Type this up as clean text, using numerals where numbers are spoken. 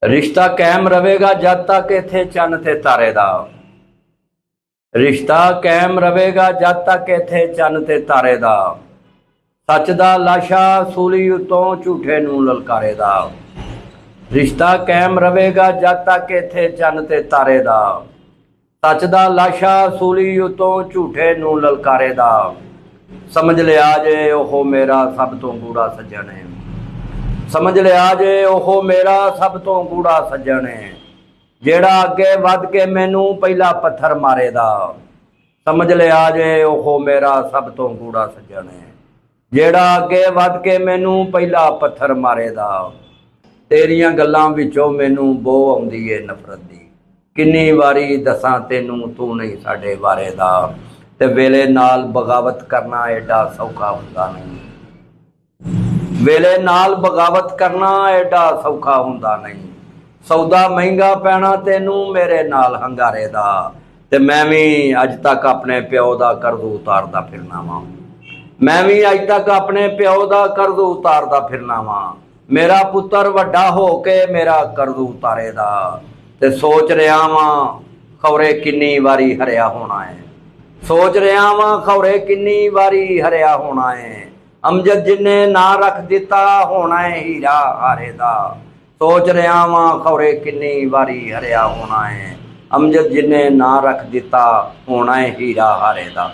रिश्ता कायम रहेगा जब तक इत्थे चन्न ते तारे दा। रिश्ता कायम रहेगा जब तक इत्थे चन्न ते तारे दा। सच दा लाशा सूली उतों झूठे नूं ललकारे दा। रिश्ता कायम रहेगा जब तक इत्थे चन्न ते तारे दा। सच दा लाशा सूली उतों झूठे नूं ललकारे दा। समझ लिया जे ओह मेरा सब तो गूढ़ा सज्जन है। समझ लिया जे ओह मेरा सब तो गूढ़ा सज्जन है। जेड़ा अगे वध के मैनू पहला पत्थर मारे दा। समझ लिया जे ओह मेरा सब तो गूढ़ा सज्जन है। जेड़ा अगे वध के मैनू पहला पत्थर मारे दा। तेरियां गल्लां विचों मैनू बो आउंदी है नफरत दी। किन्नी वारी दसां तेनू तू नहीं साडे बारे दा। ते वेले नाल बगावत करना एडा सौखा हुंदा नहीं। वेले नाल बगावत करना एडा सौखा हुंदा नहीं। सौदा महंगा पैना तेनू मेरे नाल हंगारे दा। ते मैं भी अज तक अपने प्यो दा कर्ज उतारदा फिरना वां। मैं भी अज तक अपने प्यो दा कर्ज उतारदा फिरना वां। मेरा पुत्तर वड्डा हो के मेरा कर्ज उतारे दा। ते सोच रहा वां खौरे किन्नी वारी हरिया होना है। सोच रहा वां खौरे किन्नी वारी हरिया होना है। अमजद जिन्ने ना रख दिता होना है हीरा हारे दा। सोच रहा वां खौरे किन्नी वारी हरिया होना है। अमजद जिन्ने ना रख दिता होना है हीरा हारे दा।